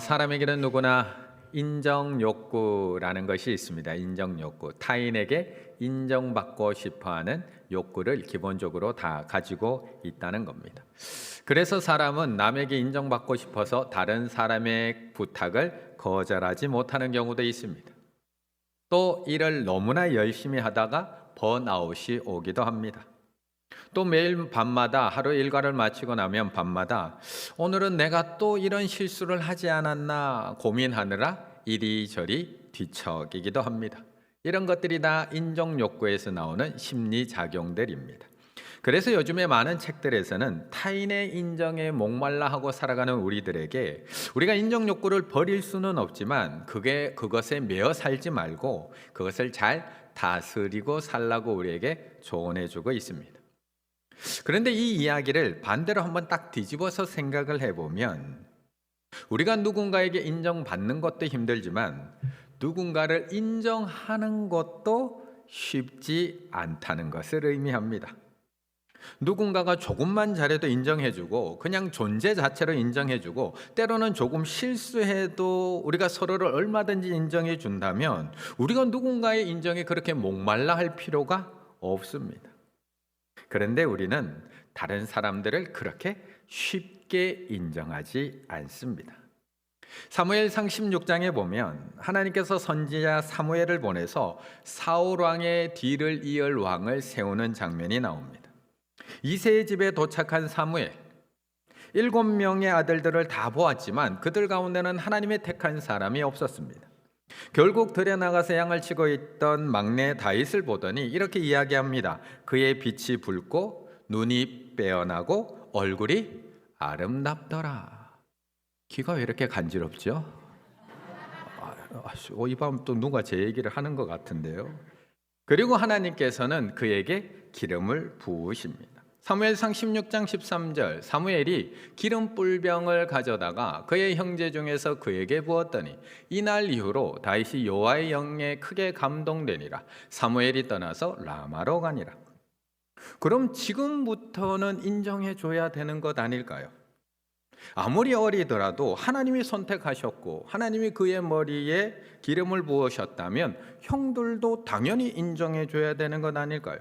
사람에게는 누구나 인정 욕구라는 것이 있습니다. 인정 욕구. 타인에게 인정받고 싶어 하는 욕구를 기본적으로 다 가지고 있다는 겁니다. 그래서 사람은 남에게 인정받고 싶어서 다른 사람의 부탁을 거절하지 못하는 경우도 있습니다. 또 일을 너무나 열심히 하다가 번아웃이 오기도 합니다. 또 매일 밤마다 하루 일과를 마치고 나면 밤마다 오늘은 내가 또 이런 실수를 하지 않았나 고민하느라 이리저리 뒤척이기도 합니다. 이런 것들이 다 인정 욕구에서 나오는 심리 작용들입니다. 그래서 요즘에 많은 책들에서는 타인의 인정에 목말라 하고 살아가는 우리들에게 우리가 인정 욕구를 버릴 수는 없지만 그것에 매여 살지 말고 그것을 잘 다스리고 살라고 우리에게 조언해 주고 있습니다. 그런데 이 이야기를 반대로 한번 딱 뒤집어서 생각을 해보면 우리가 누군가에게 인정받는 것도 힘들지만 누군가를 인정하는 것도 쉽지 않다는 것을 의미합니다. 누군가가 조금만 잘해도 인정해주고 그냥 존재 자체로 인정해주고 때로는 조금 실수해도 우리가 서로를 얼마든지 인정해 준다면 우리가 누군가의 인정에 그렇게 목말라 할 필요가 없습니다. 그런데 우리는 다른 사람들을 그렇게 쉽게 인정하지 않습니다. 사무엘상 16장에 보면 하나님께서 선지자 사무엘을 보내서 사울 왕의 뒤를 이을 왕을 세우는 장면이 나옵니다. 이새의 집에 도착한 사무엘, 7명의 아들들을 다 보았지만 그들 가운데는 하나님의 택한 사람이 없었습니다. 결국 들에 나가서 양을 치고 있던 막내 다윗을 보더니 이렇게 이야기합니다. 그의 빛이 붉고 눈이 빼어나고 얼굴이 아름답더라. 귀가 왜 이렇게 간지럽죠? 이 밤 또 누가 제 얘기를 하는 것 같은데요. 그리고 하나님께서는 그에게 기름을 부으십니다. 사무엘상 16장 13절 사무엘이 기름 뿔병을 가져다가 그의 형제 중에서 그에게 부었더니 이날 이후로 다윗이 여호와의 영에 크게 감동되니라. 사무엘이 떠나서 라마로 가니라. 그럼 지금부터는 인정해 줘야 되는 것 아닐까요? 아무리 어리더라도 하나님이 선택하셨고 하나님이 그의 머리에 기름을 부으셨다면 형들도 당연히 인정해 줘야 되는 것 아닐까요?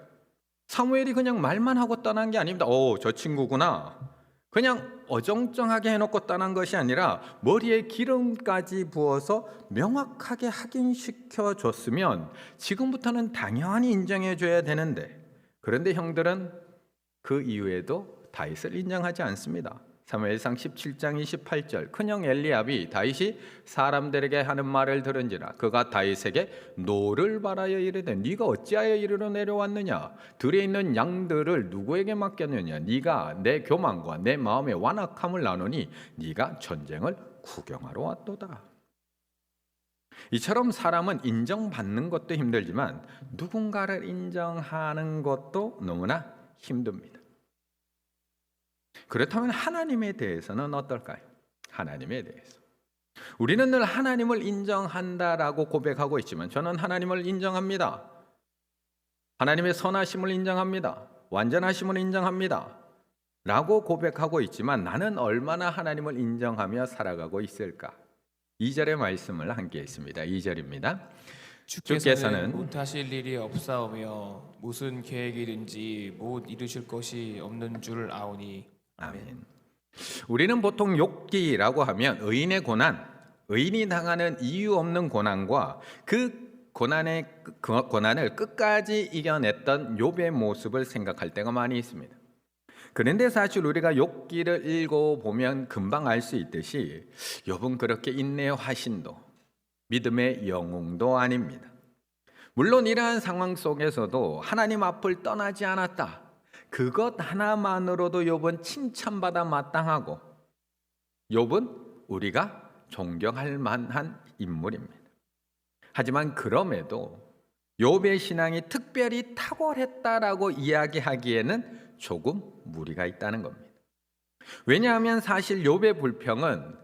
사무엘이 그냥 말만 하고 떠난 게 아닙니다. 저 친구구나. 그냥 어정쩡하게 해놓고 떠난 것이 아니라 머리에 기름까지 부어서 명확하게 확인시켜 줬으면 지금부터는 당연히 인정해 줘야 되는데 그런데 형들은 그 이후에도 다윗을 인정하지 않습니다. 사무엘상 17장 28절 큰형 엘리압이 다윗이 사람들에게 하는 말을 들은지라 그가 다윗에게 노를 바라여 이르되 네가 어찌하여 이리로 내려왔느냐 들에 있는 양들을 누구에게 맡겼느냐 네가 내 교만과 내 마음의 완악함을 나누니 네가 전쟁을 구경하러 왔도다. 이처럼 사람은 인정받는 것도 힘들지만 누군가를 인정하는 것도 너무나 힘듭니다. 그렇다면 하나님에 대해서는 어떨까요? 하나님에 대해서 우리는 늘 하나님을 인정한다라고 고백하고 있지만 저는 하나님을 인정합니다. 하나님의 선하심을 인정합니다. 완전하심을 인정합니다. 라고 고백하고 있지만 나는 얼마나 하나님을 인정하며 살아가고 있을까? 2절의 말씀을 함께 했습니다. 2절입니다. 주께서는 못하실 일이 없사오며 무슨 계획이든지 못 이루실 것이 없는 줄 아오니. 아멘. 우리는 보통 욥기라고 하면 의인의 고난, 의인이 당하는 이유 없는 고난과 그 고난을 끝까지 이겨냈던 욥의 모습을 생각할 때가 많이 있습니다. 그런데 사실 우리가 욥기를 읽어보면 금방 알 수 있듯이 욥은 그렇게 인내의 화신도 믿음의 영웅도 아닙니다. 물론 이러한 상황 속에서도 하나님 앞을 떠나지 않았다. 그것 하나만으로도 욥은 칭찬받아 마땅하고 욥은 우리가 존경할 만한 인물입니다. 하지만 그럼에도 욥의 신앙이 특별히 탁월했다라고 이야기하기에는 조금 무리가 있다는 겁니다. 왜냐하면 사실 욥의 불평은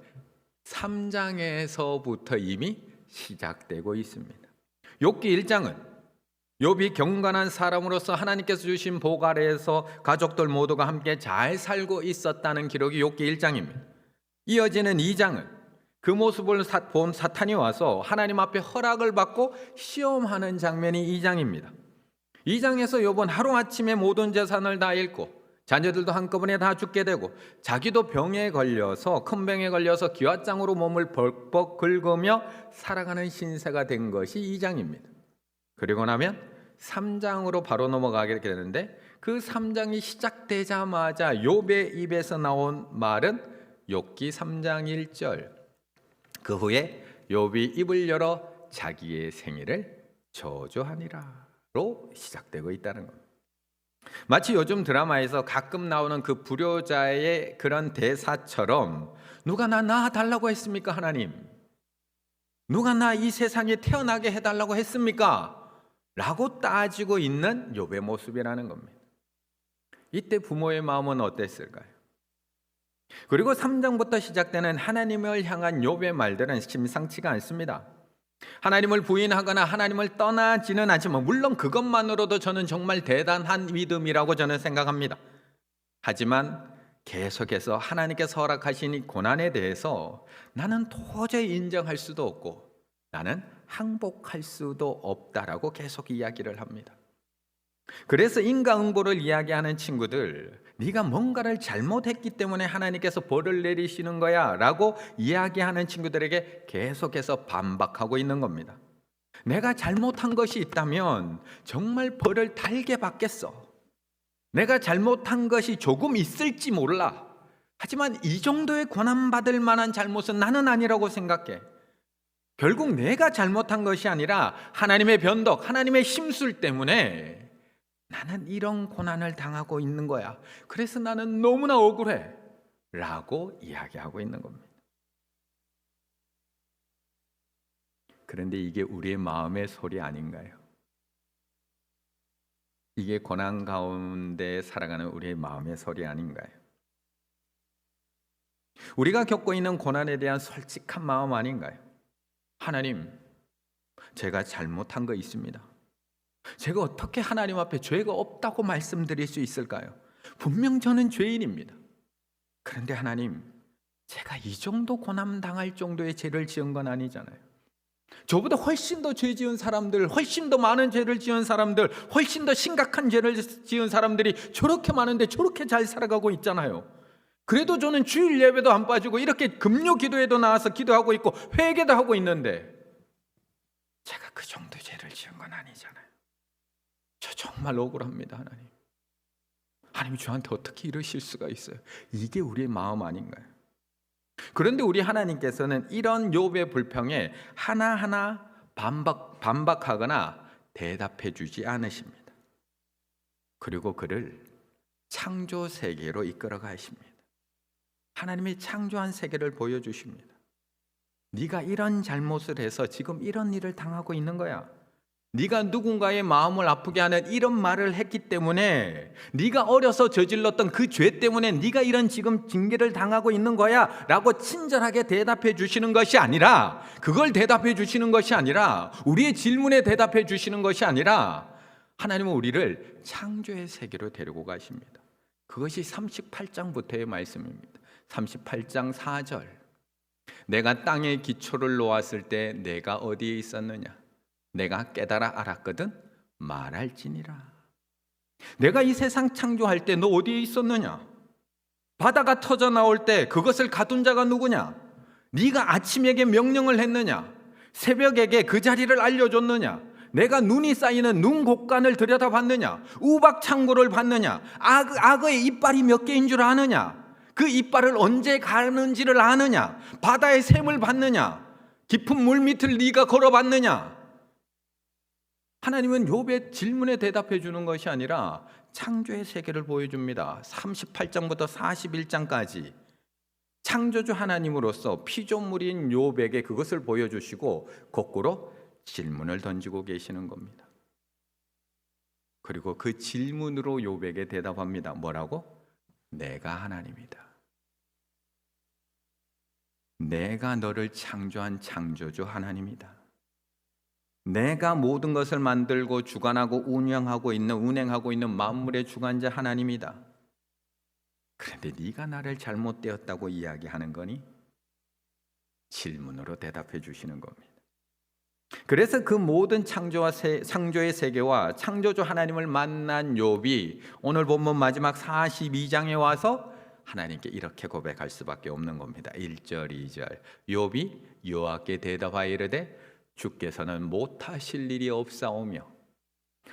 3장에서부터 이미 시작되고 있습니다. 욥기 1장은 욥이 경건한 사람으로서 하나님께서 주신 복 아래에서 가족들 모두가 함께 잘 살고 있었다는 기록이 욥기 1장입니다. 이어지는 2장은 그 모습을 본 사탄이 와서 하나님 앞에 허락을 받고 시험하는 장면이 2장입니다. 2장에서 욥은 하루아침에 모든 재산을 다 잃고 자녀들도 한꺼번에 다 죽게 되고 자기도 병에 걸려서 큰 병에 걸려서 기왓장으로 몸을 벅벅 긁으며 살아가는 신세가 된 것이 2장입니다. 그리고 나면 3장으로 바로 넘어가게 되는데 그 3장이 시작되자마자 욥의 입에서 나온 말은 욥기 3장 1절. 그 후에 욥이 입을 열어 자기의 생일을 저주하니라로 시작되고 있다는 겁니다. 마치 요즘 드라마에서 가끔 나오는 그 불효자의 그런 대사처럼 누가 나 낳아달라고 했습니까 하나님? 누가 나 이 세상에 태어나게 해달라고 했습니까? 라고 따지고 있는 욥의 모습이라는 겁니다. 이때 부모의 마음은 어땠을까요? 그리고 3장부터 시작되는 하나님을 향한 욥의 말들은 심상치가 않습니다. 하나님을 부인하거나 하나님을 떠나지는 않지만 물론 그것만으로도 저는 정말 대단한 믿음이라고 저는 생각합니다. 하지만 계속해서 하나님께서 허락하신 이 고난에 대해서 나는 도저히 인정할 수도 없고 나는 항복할 수도 없다라고 계속 이야기를 합니다. 그래서 인과응보를 이야기하는 친구들, 네가 뭔가를 잘못했기 때문에 하나님께서 벌을 내리시는 거야 라고 이야기하는 친구들에게 계속해서 반박하고 있는 겁니다. 내가 잘못한 것이 있다면 정말 벌을 달게 받겠어. 내가 잘못한 것이 조금 있을지 몰라. 하지만 이 정도의 고난받을 만한 잘못은 나는 아니라고 생각해. 결국 내가 잘못한 것이 아니라 하나님의 변덕, 하나님의 심술 때문에 나는 이런 고난을 당하고 있는 거야. 그래서 나는 너무나 억울해 라고 이야기하고 있는 겁니다. 그런데 이게 우리의 마음의 소리 아닌가요? 이게 고난 가운데 살아가는 우리의 마음의 소리 아닌가요? 우리가 겪고 있는 고난에 대한 솔직한 마음 아닌가요? 하나님, 제가 잘못한 거 있습니다. 제가 어떻게 하나님 앞에 죄가 없다고 말씀드릴 수 있을까요? 분명 저는 죄인입니다. 그런데 하나님, 제가 이 정도 고난 당할 정도의 죄를 지은 건 아니잖아요. 저보다 훨씬 더 죄 지은 사람들, 훨씬 더 많은 죄를 지은 사람들, 훨씬 더 심각한 죄를 지은 사람들이 저렇게 많은데 저렇게 잘 살아가고 있잖아요. 그래도 저는 주일 예배도 안 빠지고 이렇게 금요 기도에도 나와서 기도하고 있고 회개도 하고 있는데 제가 그 정도 죄를 지은 건 아니잖아요. 저 정말 억울합니다. 하나님. 하나님 저한테 어떻게 이러실 수가 있어요? 이게 우리의 마음 아닌가요? 그런데 우리 하나님께서는 이런 욥의 불평에 하나하나 반박하거나 대답해 주지 않으십니다. 그리고 그를 창조 세계로 이끌어 가십니다. 하나님이 창조한 세계를 보여주십니다. 네가 이런 잘못을 해서 지금 이런 일을 당하고 있는 거야. 네가 누군가의 마음을 아프게 하는 이런 말을 했기 때문에 네가 어려서 저질렀던 그 죄 때문에 네가 이런 지금 징계를 당하고 있는 거야 라고 친절하게 대답해 주시는 것이 아니라, 그걸 대답해 주시는 것이 아니라, 우리의 질문에 대답해 주시는 것이 아니라 하나님은 우리를 창조의 세계로 데리고 가십니다. 그것이 38장부터의 말씀입니다. 38장 4절. 내가 땅에 기초를 놓았을 때 내가 어디에 있었느냐? 내가 깨달아 알았거든 말할지니라. 내가 이 세상 창조할 때 너 어디에 있었느냐? 바다가 터져 나올 때 그것을 가둔 자가 누구냐? 네가 아침에게 명령을 했느냐? 새벽에게 그 자리를 알려줬느냐? 내가 눈이 쌓이는 눈 곡간을 들여다봤느냐? 우박 창고를 봤느냐? 악어의 이빨이 몇 개인 줄 아느냐? 그 이빨을 언제 가는지를 아느냐? 바다의 샘을 봤느냐? 깊은 물 밑을 네가 걸어봤느냐? 하나님은 욥의 질문에 대답해 주는 것이 아니라 창조의 세계를 보여줍니다. 38장부터 41장까지 창조주 하나님으로서 피조물인 욥에게 그것을 보여주시고 거꾸로 질문을 던지고 계시는 겁니다. 그리고 그 질문으로 욥에게 대답합니다. 뭐라고? 내가 하나님이다. 내가 너를 창조한 창조주 하나님이다. 내가 모든 것을 만들고 주관하고 운행하고 있는 만물의 주관자 하나님이다. 그런데 네가 나를 잘못되었다고 이야기하는 거니? 질문으로 대답해 주시는 겁니다. 그래서 그 모든 창조의 세계와 창조주 하나님을 만난 욥이 오늘 본문 마지막 42장에 와서 하나님께 이렇게 고백할 수밖에 없는 겁니다. 1절 2절 욥이 여호와께 대답하여 이르되 주께서는 못하실 일이 없사오며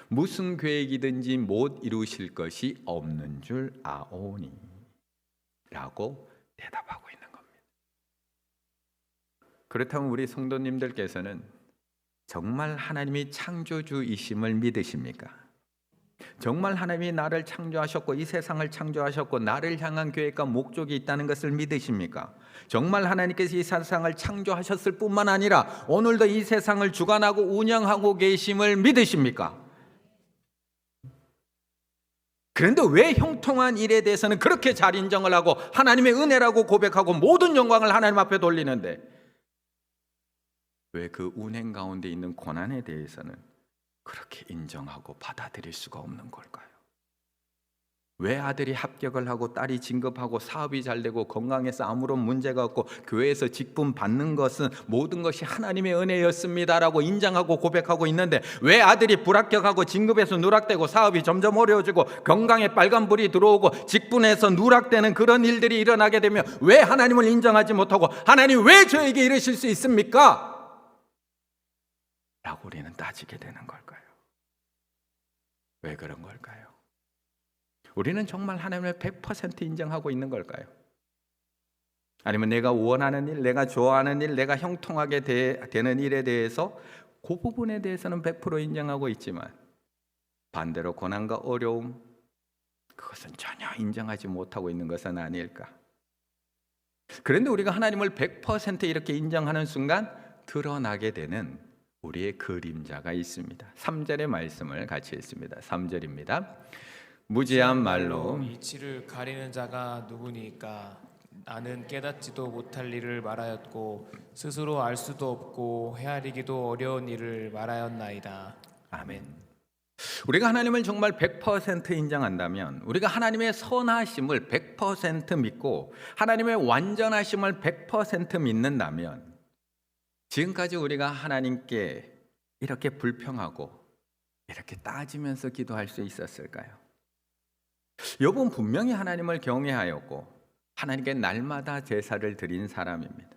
무슨 계획이든지 못 이루실 것이 없는 줄 아오니 라고 대답하고 있는 겁니다. 그렇다면 우리 성도님들께서는 정말 하나님이 창조주이심을 믿으십니까? 정말 하나님이 나를 창조하셨고 이 세상을 창조하셨고 나를 향한 계획과 목적이 있다는 것을 믿으십니까? 정말 하나님께서 이 세상을 창조하셨을 뿐만 아니라 오늘도 이 세상을 주관하고 운영하고 계심을 믿으십니까? 그런데 왜 형통한 일에 대해서는 그렇게 잘 인정을 하고 하나님의 은혜라고 고백하고 모든 영광을 하나님 앞에 돌리는데 왜 그 운행 가운데 있는 고난에 대해서는 그렇게 인정하고 받아들일 수가 없는 걸까요? 왜 아들이 합격을 하고 딸이 진급하고 사업이 잘 되고 건강해서 아무런 문제가 없고 교회에서 직분 받는 것은 모든 것이 하나님의 은혜였습니다라고 인정하고 고백하고 있는데 왜 아들이 불합격하고 진급해서 누락되고 사업이 점점 어려워지고 건강에 빨간불이 들어오고 직분에서 누락되는 그런 일들이 일어나게 되면 왜 하나님을 인정하지 못하고 하나님 왜 저에게 이러실 수 있습니까? 라고 우리는 따지게 되는 걸까요? 왜 그런 걸까요? 우리는 정말 하나님을 100% 인정하고 있는 걸까요? 아니면 내가 원하는 일, 내가 좋아하는 일, 내가 형통하게 되는 일에 대해서 그 부분에 대해서는 100% 인정하고 있지만 반대로 고난과 어려움, 그것은 전혀 인정하지 못하고 있는 것은 아닐까? 그런데 우리가 하나님을 100% 이렇게 인정하는 순간 드러나게 되는 우리의 그림자가 있습니다. 3절의 말씀을 같이 읽습니다. 3절입니다. 무지한 말로 이치를 가리는 자가 누구니까? 나는 깨닫지도 못할 일을 말하였고 스스로 알 수도 없고 헤아리기도 어려운 일을 말하였나이다. 아멘. 우리가 하나님을 정말 100% 인정한다면 우리가 하나님의 선하심을 100% 믿고 하나님의 완전하심을 100% 믿는다면 지금까지 우리가 하나님께 이렇게 불평하고 이렇게 따지면서 기도할 수 있었을까요? 욥은 분명히 하나님을 경외하였고 하나님께 날마다 제사를 드린 사람입니다.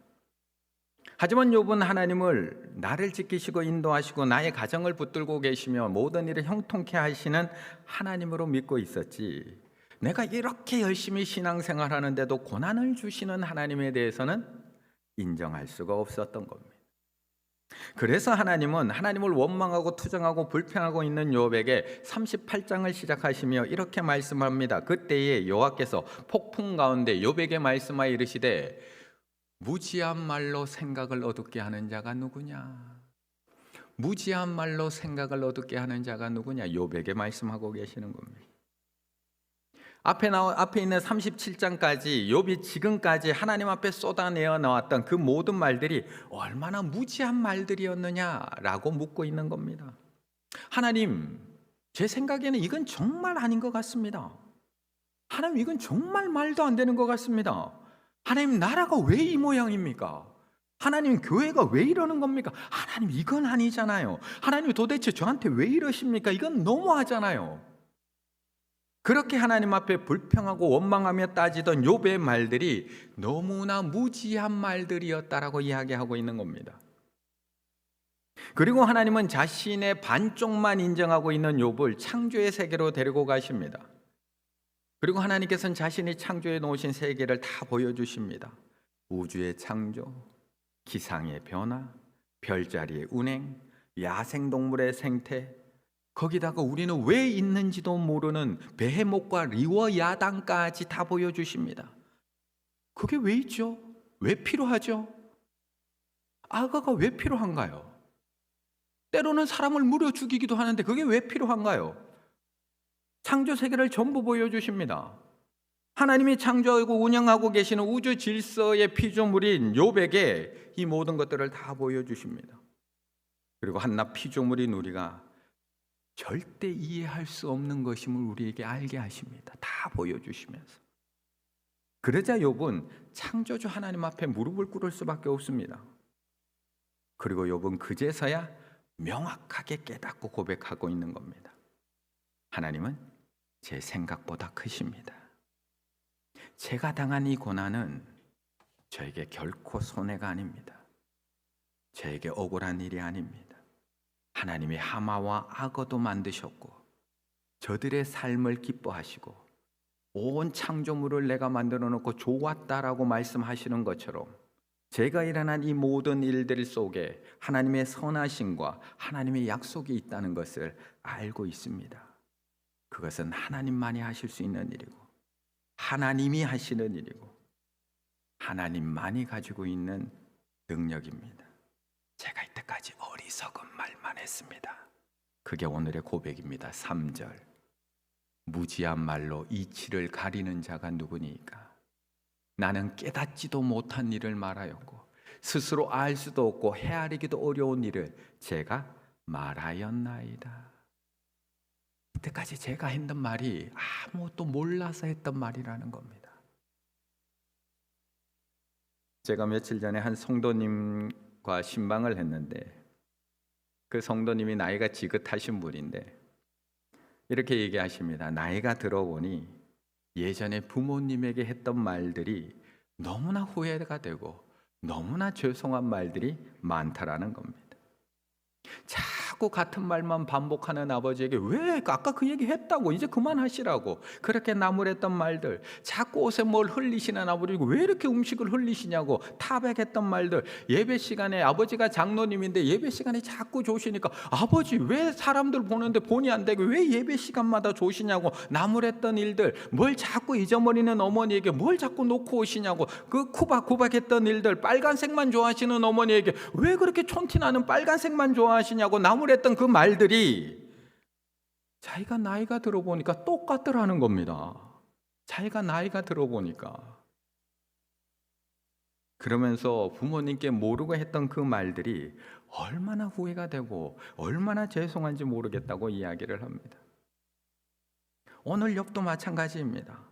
하지만 욥은 하나님을 나를 지키시고 인도하시고 나의 가정을 붙들고 계시며 모든 일을 형통케 하시는 하나님으로 믿고 있었지, 내가 이렇게 열심히 신앙생활하는데도 고난을 주시는 하나님에 대해서는 인정할 수가 없었던 겁니다. 그래서 하나님은 하나님을 원망하고 투정하고 불평하고 있는 욥에게 38장을 시작하시며 이렇게 말씀합니다. 그때에 여호와께서 폭풍 가운데 욥에게 말씀하여 이르시되 무지한 말로 생각을 어둡게 하는 자가 누구냐? 무지한 말로 생각을 어둡게 하는 자가 누구냐? 욥에게 말씀하고 계시는 겁니다. 앞에 있는 37장까지 욥이 지금까지 하나님 앞에 쏟아내어 나왔던 그 모든 말들이 얼마나 무지한 말들이었느냐라고 묻고 있는 겁니다. 하나님, 제 생각에는 이건 정말 아닌 것 같습니다. 하나님, 이건 정말 말도 안 되는 것 같습니다. 하나님, 나라가 왜 이 모양입니까? 하나님, 교회가 왜 이러는 겁니까? 하나님, 이건 아니잖아요. 하나님, 도대체 저한테 왜 이러십니까? 이건 너무하잖아요. 그렇게 하나님 앞에 불평하고 원망하며 따지던 욥의 말들이 너무나 무지한 말들이었다라고 이야기하고 있는 겁니다. 그리고 하나님은 자신의 반쪽만 인정하고 있는 욥을 창조의 세계로 데리고 가십니다. 그리고 하나님께서는 자신이 창조해 놓으신 세계를 다 보여주십니다. 우주의 창조, 기상의 변화, 별자리의 운행, 야생동물의 생태, 거기다가 우리는 왜 있는지도 모르는 베헤못과 리워야단까지 다 보여주십니다. 그게 왜 있죠? 왜 필요하죠? 악어가 왜 필요한가요? 때로는 사람을 무려 죽이기도 하는데 그게 왜 필요한가요? 창조 세계를 전부 보여주십니다. 하나님이 창조하고 운영하고 계시는 우주 질서의 피조물인 욥에게 이 모든 것들을 다 보여주십니다. 그리고 한낱 피조물인 우리가 절대 이해할 수 없는 것임을 우리에게 알게 하십니다. 다 보여주시면서. 그러자 욥은 창조주 하나님 앞에 무릎을 꿇을 수밖에 없습니다. 그리고 욥은 그제서야 명확하게 깨닫고 고백하고 있는 겁니다. 하나님은 제 생각보다 크십니다. 제가 당한 이 고난은 저에게 결코 손해가 아닙니다. 저에게 억울한 일이 아닙니다. 하나님이 하마와 악어도 만드셨고 저들의 삶을 기뻐하시고 온 창조물을 내가 만들어 놓고 좋았다라고 말씀하시는 것처럼 제가 일어난 이 모든 일들 속에 하나님의 선하심과 하나님의 약속이 있다는 것을 알고 있습니다. 그것은 하나님만이 하실 수 있는 일이고 하나님이 하시는 일이고 하나님만이 가지고 있는 능력입니다. 제가 이때까지 어리석은 말만 했습니다. 그게 오늘의 고백입니다. 3절. 무지한 말로 이치를 가리는 자가 누구니까? 나는 깨닫지도 못한 일을 말하였고 스스로 알 수도 없고 헤아리기도 어려운 일을 제가 말하였나이다. 이때까지 제가 했던 말이 아무것도 몰라서 했던 말이라는 겁니다. 제가 며칠 전에 한 성도님과 신방을 했는데 그 성도님이 나이가 지긋하신 분인데 이렇게 얘기하십니다. 나이가 들어보니 예전에 부모님에게 했던 말들이 너무나 후회가 되고 너무나 죄송한 말들이 많다라는 겁니다. 자꾸 같은 말만 반복하는 아버지에게 왜 아까 그 얘기 했다고 이제 그만하시라고 그렇게 나무랬던 말들, 자꾸 옷에 뭘 흘리시는 아버지고 왜 이렇게 음식을 흘리시냐고 타백했던 말들, 예배 시간에 아버지가 장로님인데 예배 시간에 자꾸 조시니까 아버지 왜 사람들 보는데 본의 안 되게 왜 예배 시간마다 조시냐고 나무랬던 일들, 뭘 자꾸 잊어버리는 어머니에게 뭘 자꾸 놓고 오시냐고 그 쿠박쿠박했던 일들, 빨간색만 좋아하시는 어머니에게 왜 그렇게 촌티나는 빨간색만 좋아하시냐고 나무랬던 그 말들이 자기가 나이가 들어보니까 똑같더라는 겁니다. 자기가 나이가 들어보니까. 그러면서 부모님께 모르고 했던 그 말들이 얼마나 후회가 되고 얼마나 죄송한지 모르겠다고 이야기를 합니다. 오늘 욥도 마찬가지입니다.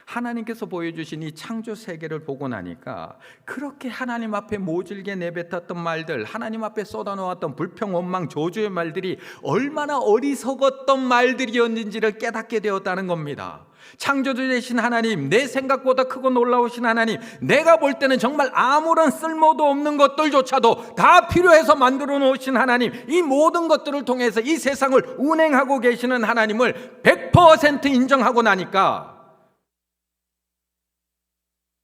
하나님께서 보여주신 이 창조 세계를 보고 나니까 그렇게 하나님 앞에 모질게 내뱉었던 말들, 하나님 앞에 쏟아놓았던 불평, 원망, 저주의 말들이 얼마나 어리석었던 말들이었는지를 깨닫게 되었다는 겁니다. 창조주 되신 하나님, 내 생각보다 크고 놀라우신 하나님, 내가 볼 때는 정말 아무런 쓸모도 없는 것들조차도 다 필요해서 만들어 놓으신 하나님, 이 모든 것들을 통해서 이 세상을 운행하고 계시는 하나님을 100% 인정하고 나니까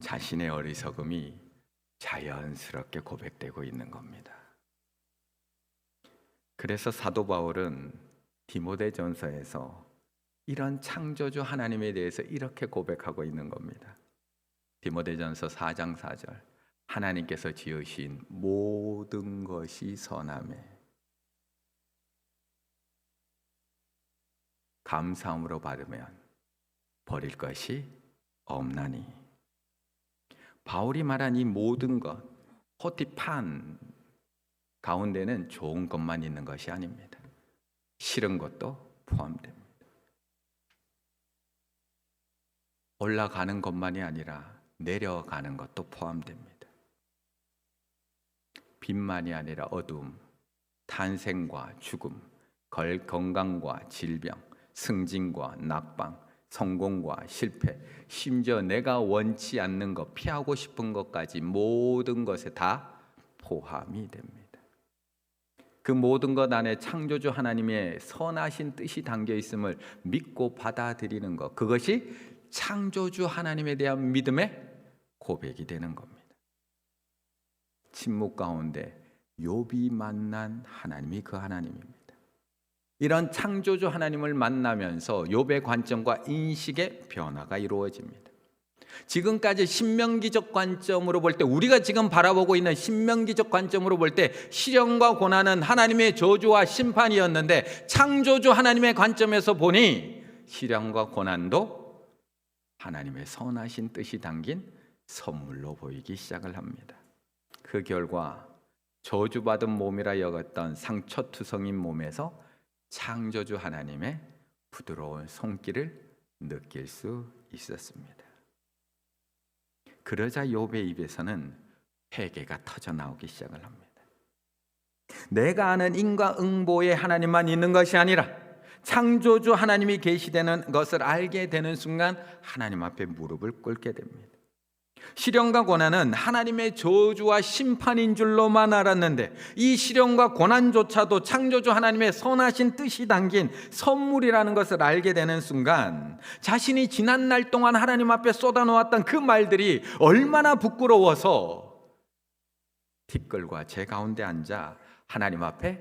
자신의 어리석음이 자연스럽게 고백되고 있는 겁니다. 그래서 사도 바울은 디모데전서에서 이런 창조주 하나님에 대해서 이렇게 고백하고 있는 겁니다. 디모데전서 4장 4절. 하나님께서 지으신 모든 것이 선하매 감사함으로 받으면 버릴 것이 없나니. 바울이 말한 이 모든 것, 호티판 가운데는 좋은 것만 있는 것이 아닙니다. 싫은 것도 포함됩니다. 올라가는 것만이 아니라 내려가는 것도 포함됩니다. 빛만이 아니라 어둠, 탄생과 죽음, 건강과 질병, 승진과 낙방, 성공과 실패, 심지어 내가 원치 않는 것, 피하고 싶은 것까지 모든 것에 다 포함이 됩니다. 그 모든 것 안에 창조주 하나님의 선하신 뜻이 담겨 있음을 믿고 받아들이는 것, 그것이 창조주 하나님에 대한 믿음의 고백이 되는 겁니다. 침묵 가운데 욥이 만난 하나님이 그 하나님입니다. 이런 창조주 하나님을 만나면서 욥의 관점과 인식의 변화가 이루어집니다. 지금까지 신명기적 관점으로 볼 때, 우리가 지금 바라보고 있는 신명기적 관점으로 볼 때 시련과 고난은 하나님의 저주와 심판이었는데, 창조주 하나님의 관점에서 보니 시련과 고난도 하나님의 선하신 뜻이 담긴 선물로 보이기 시작을 합니다. 그 결과 저주받은 몸이라 여겼던 상처투성인 몸에서 창조주 하나님의 부드러운 손길을 느낄 수 있었습니다. 그러자 욥의 입에서는 회개가 터져 나오기 시작을 합니다. 내가 아는 인과응보의 하나님만 있는 것이 아니라 창조주 하나님이 계시되는 것을 알게 되는 순간 하나님 앞에 무릎을 꿇게 됩니다. 시련과 고난은 하나님의 저주와 심판인 줄로만 알았는데 이 시련과 고난조차도 창조주 하나님의 선하신 뜻이 담긴 선물이라는 것을 알게 되는 순간 자신이 지난 날 동안 하나님 앞에 쏟아놓았던 그 말들이 얼마나 부끄러워서 티끌과 제 가운데 앉아 하나님 앞에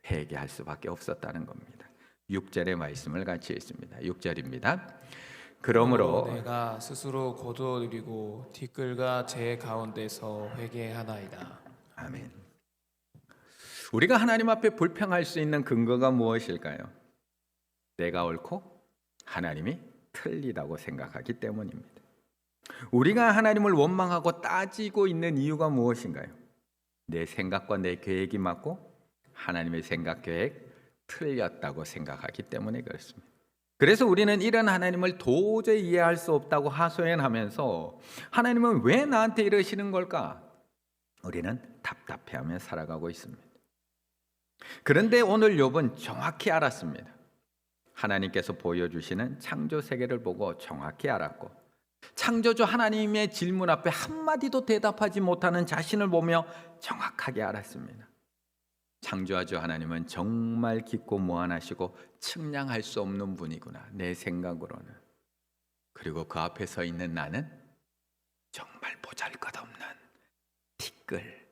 회개할 수밖에 없었다는 겁니다. 6절의 말씀을 같이 읽습니다. 6절입니다. 그러므로 내가 스스로 거두어드리고 티끌과 제 가운데서 회개하나이다. 아멘. 우리가 하나님 앞에 불평할 수 있는 근거가 무엇일까요? 내가 옳고 하나님이 틀리다고 생각하기 때문입니다. 우리가 하나님을 원망하고 따지고 있는 이유가 무엇인가요? 내 생각과 내 계획이 맞고 하나님의 생각 계획 틀렸다고 생각하기 때문에 그렇습니다. 그래서 우리는 이런 하나님을 도저히 이해할 수 없다고 하소연하면서 하나님은 왜 나한테 이러시는 걸까? 우리는 답답해하며 살아가고 있습니다. 그런데 오늘 욥은 정확히 알았습니다. 하나님께서 보여주시는 창조 세계를 보고 정확히 알았고 창조주 하나님의 질문 앞에 한마디도 대답하지 못하는 자신을 보며 정확하게 알았습니다. 창조주 하나님은 정말 깊고 무한하시고 측량할 수 없는 분이구나, 내 생각으로는. 그리고 그 앞에 서 있는 나는 정말 보잘것없는 티끌,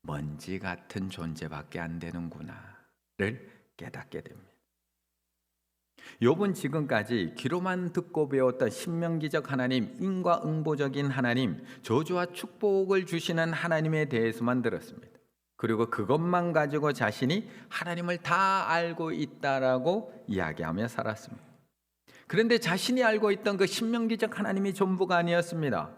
먼지 같은 존재밖에 안 되는구나를 깨닫게 됩니다. 욥은 지금까지 귀로만 듣고 배웠던 신명기적 하나님, 인과응보적인 하나님, 저주와 축복을 주시는 하나님에 대해서만 들었습니다. 그리고 그것만 가지고 자신이 하나님을 다 알고 있다라고 이야기하며 살았습니다. 그런데 자신이 알고 있던 그 신명기적 하나님이 전부가 아니었습니다.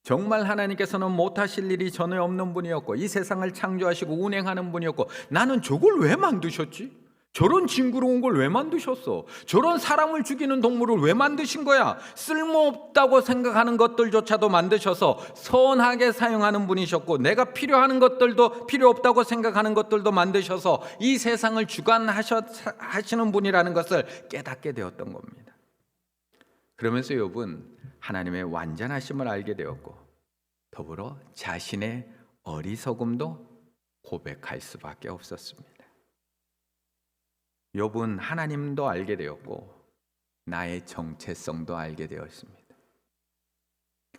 정말 하나님께서는 못하실 일이 전혀 없는 분이었고 이 세상을 창조하시고 운행하는 분이었고 나는 저걸 왜 만드셨지? 저런 징그러운 걸 왜 만드셨어? 저런 사람을 죽이는 동물을 왜 만드신 거야? 쓸모없다고 생각하는 것들조차도 만드셔서 선하게 사용하는 분이셨고 내가 필요하는 것들도 필요 없다고 생각하는 것들도 만드셔서 이 세상을 주관하시는 분이라는 것을 깨닫게 되었던 겁니다. 그러면서 욥은 하나님의 완전하심을 알게 되었고 더불어 자신의 어리석음도 고백할 수밖에 없었습니다. 욥은 하나님도 알게 되었고 나의 정체성도 알게 되었습니다.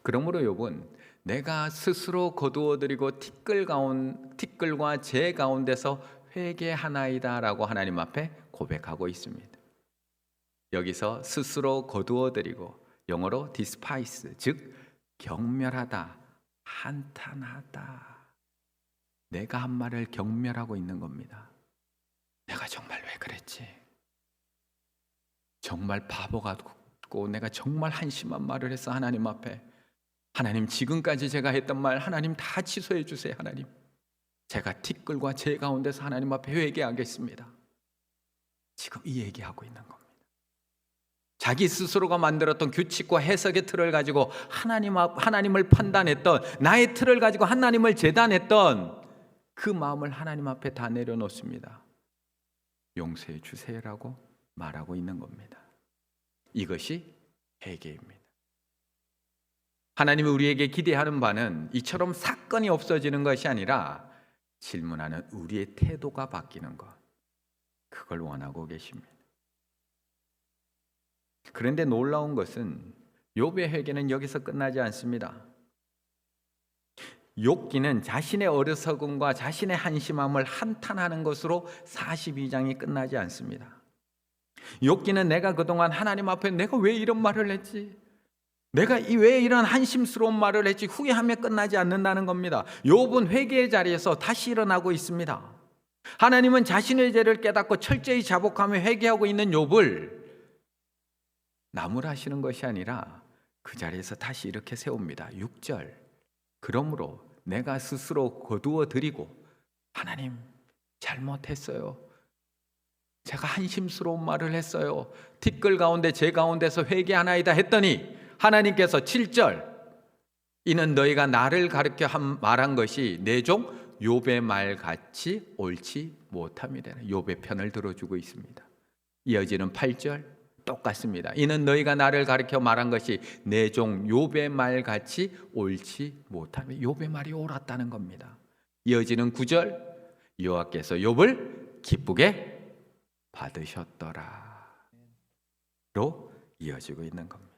그러므로 욥은 내가 스스로 거두어드리고 티끌과 제 가운데서 회개하나이다라고 하나님 앞에 고백하고 있습니다. 여기서 스스로 거두어드리고 영어로 despise, 즉 경멸하다, 한탄하다. 내가 한 말을 경멸하고 있는 겁니다. 내가 정말 왜 그랬지? 정말 바보 같고 내가 정말 한심한 말을 해서 하나님 앞에 하나님 지금까지 제가 했던 말 하나님 다 취소해 주세요. 하나님 제가 티끌과 제 가운데서 하나님 앞에 회개하겠습니다. 지금 이 얘기하고 있는 겁니다. 자기 스스로가 만들었던 규칙과 해석의 틀을 가지고 하나님을 판단했던 나의 틀을 가지고 하나님을 재단했던 그 마음을 하나님 앞에 다 내려놓습니다. 용서해 주세요라고 말하고 있는 겁니다. 이것이 회개입니다. 하나님이 우리에게 기대하는 바는 이처럼 사건이 없어지는 것이 아니라 질문하는 우리의 태도가 바뀌는 것, 그걸 원하고 계십니다. 그런데 놀라운 것은 욥의 회개는 여기서 끝나지 않습니다. 욥기는 자신의 어리석음과 자신의 한심함을 한탄하는 것으로 42장이 끝나지 않습니다. 욥기는 내가 그동안 하나님 앞에 내가 왜 이런 말을 했지? 내가 왜 이런 한심스러운 말을 했지? 후회하며 끝나지 않는다는 겁니다. 욥은 회개의 자리에서 다시 일어나고 있습니다. 하나님은 자신의 죄를 깨닫고 철저히 자복하며 회개하고 있는 욥을 나무라시는 것이 아니라 그 자리에서 다시 이렇게 세웁니다. 6절 그러므로 내가 스스로 거두어 드리고 하나님 잘못했어요. 제가 한심스러운 말을 했어요. 티끌 가운데 제 가운데서 회개하나이다 했더니 하나님께서 7절 이는 너희가 나를 가르쳐 말한 것이 내 종 욥의 말 같이 옳지 못함이라. 욥의 편을 들어주고 있습니다. 이어지는 8절 똑같습니다. 이는 너희가 나를 가르쳐 말한 것이 내 종 욥의 말 같이 옳지 못함이. 욥의 말이 옳았다는 겁니다. 이어지는 9절 여호와께서 욥을 기쁘게 받으셨더라 로 이어지고 있는 겁니다.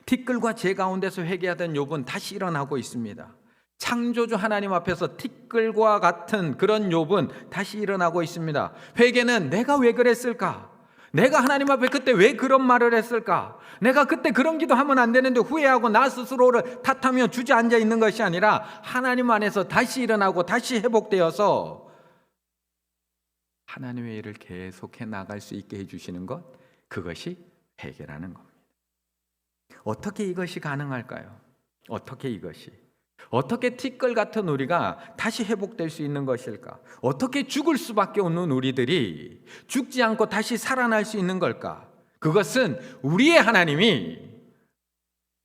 티끌과 재 가운데서 회개하던 욥은 다시 일어나고 있습니다. 창조주 하나님 앞에서 티끌과 같은 그런 욥은 다시 일어나고 있습니다. 회개는 내가 왜 그랬을까? 내가 하나님 앞에 그때 왜 그런 말을 했을까? 내가 그때 그런 기도하면 안 되는데 후회하고 나 스스로를 탓하며 주저앉아 있는 것이 아니라 하나님 안에서 다시 일어나고 다시 회복되어서 하나님의 일을 계속해 나갈 수 있게 해주시는 것, 그것이 회개라는 겁니다. 어떻게 이것이 가능할까요? 어떻게 티끌 같은 우리가 다시 회복될 수 있는 것일까? 어떻게 죽을 수밖에 없는 우리들이 죽지 않고 다시 살아날 수 있는 걸까? 그것은 우리의 하나님이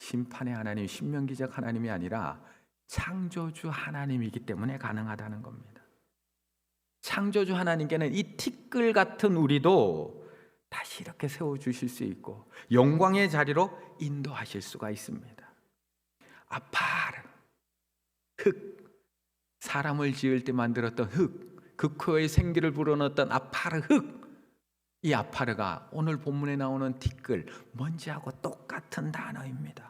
심판의 하나님, 신명기적 하나님이 아니라 창조주 하나님이기 때문에 가능하다는 겁니다. 창조주 하나님께는 이 티끌 같은 우리도 다시 이렇게 세워주실 수 있고 영광의 자리로 인도하실 수가 있습니다. 아파르 흙, 사람을 지을 때 만들었던 흙, 그 코에 생기를 불어넣었던 아파르 흙, 이 아파르가 오늘 본문에 나오는 티끌, 먼지하고 똑같은 단어입니다.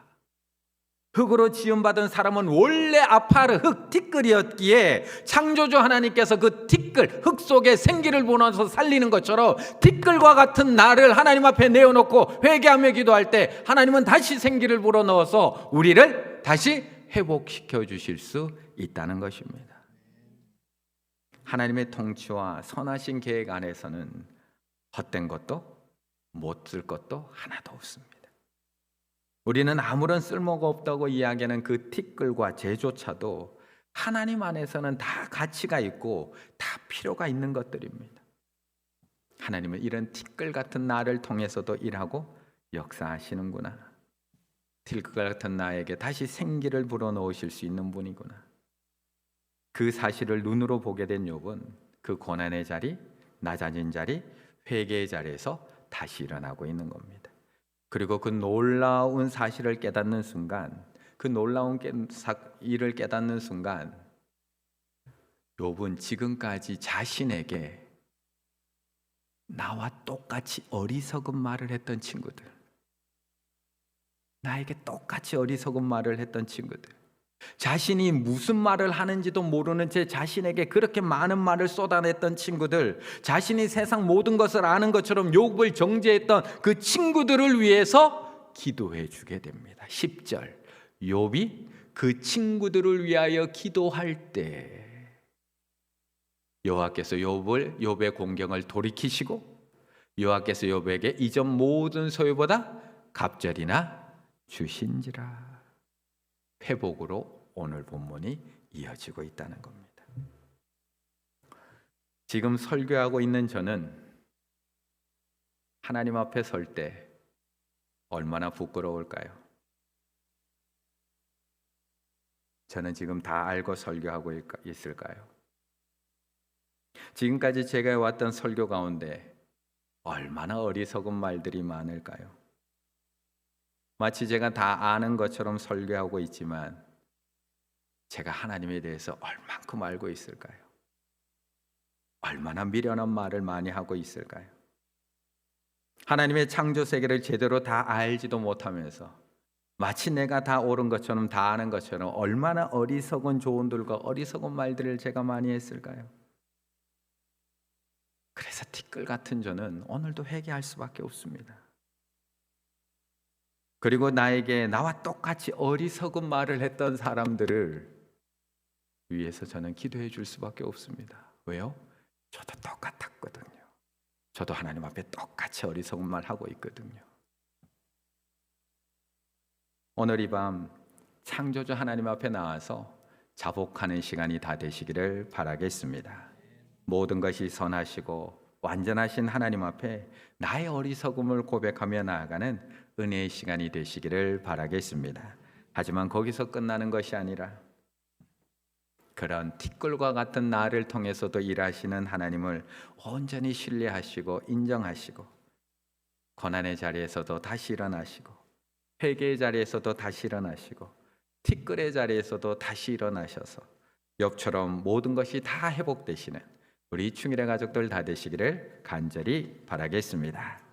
흙으로 지음받은 사람은 원래 아파르 흙, 티끌이었기에 창조주 하나님께서 그 티끌, 흙 속에 생기를 불어넣어서 살리는 것처럼 티끌과 같은 나를 하나님 앞에 내어놓고 회개하며 기도할 때 하나님은 다시 생기를 불어넣어서 우리를 다시 회복시켜 주실 수 있다는 것입니다. 하나님의 통치와 선하신 계획 안에서는 헛된 것도 못 쓸 것도 하나도 없습니다. 우리는 아무런 쓸모가 없다고 이야기하는 그 티끌과 재조차도 하나님 안에서는 다 가치가 있고 다 필요가 있는 것들입니다. 하나님은 이런 티끌 같은 나를 통해서도 일하고 역사하시는구나. 티끌 같은 나에게 다시 생기를 불어넣으실 수 있는 분이구나. 그 사실을 눈으로 보게 된 욥은 그 고난의 자리, 낮아진 자리, 회개의 자리에서 다시 일어나고 있는 겁니다. 그리고 그 놀라운 사실을 깨닫는 순간, 그 놀라운 일을 깨닫는 순간 욥은 지금까지 자신에게 나와 똑같이 어리석은 말을 했던 친구들, 나에게 똑같이 어리석은 말을 했던 친구들, 자신이 무슨 말을 하는지도 모르는 채 자신에게 그렇게 많은 말을 쏟아냈던 친구들, 자신이 세상 모든 것을 아는 것처럼 욥을 정죄했던 그 친구들을 위해서 기도해 주게 됩니다. 10절 욥이 그 친구들을 위하여 기도할 때 여호와께서 욥의 공경을 돌이키시고 여호와께서 욥에게 이전 모든 소유보다 갑절이나 주신지라. 회복으로 오늘 본문이 이어지고 있다는 겁니다. 지금 설교하고 있는 저는 하나님 앞에 설 때 얼마나 부끄러울까요? 저는 지금 다 알고 설교하고 있을까요? 지금까지 제가 해왔던 설교 가운데 얼마나 어리석은 말들이 많을까요? 마치 제가 다 아는 것처럼 설교하고 있지만 제가 하나님에 대해서 얼만큼 알고 있을까요? 얼마나 미련한 말을 많이 하고 있을까요? 하나님의 창조 세계를 제대로 다 알지도 못하면서 마치 내가 다 옳은 것처럼 다 아는 것처럼 얼마나 어리석은 조언들과 어리석은 말들을 제가 많이 했을까요? 그래서 티끌 같은 저는 오늘도 회개할 수밖에 없습니다. 그리고 나와 똑같이 어리석은 말을 했던 사람들을 위해서 저는 기도해 줄 수밖에 없습니다. 왜요? 저도 똑같았거든요. 저도 하나님 앞에 똑같이 어리석은 말 하고 있거든요. 오늘 이 밤 창조주 하나님 앞에 나와서 자복하는 시간이 다 되시기를 바라겠습니다. 모든 것이 선하시고 완전하신 하나님 앞에 나의 어리석음을 고백하며 나아가는 은혜의 시간이 되시기를 바라겠습니다. 하지만 거기서 끝나는 것이 아니라 그런 티끌과 같은 나를 통해서도 일하시는 하나님을 온전히 신뢰하시고 인정하시고 고난의 자리에서도 다시 일어나시고 회개의 자리에서도 다시 일어나시고 티끌의 자리에서도 다시 일어나셔서 욥처럼 모든 것이 다 회복되시는 우리 충일의 가족들 다 되시기를 간절히 바라겠습니다.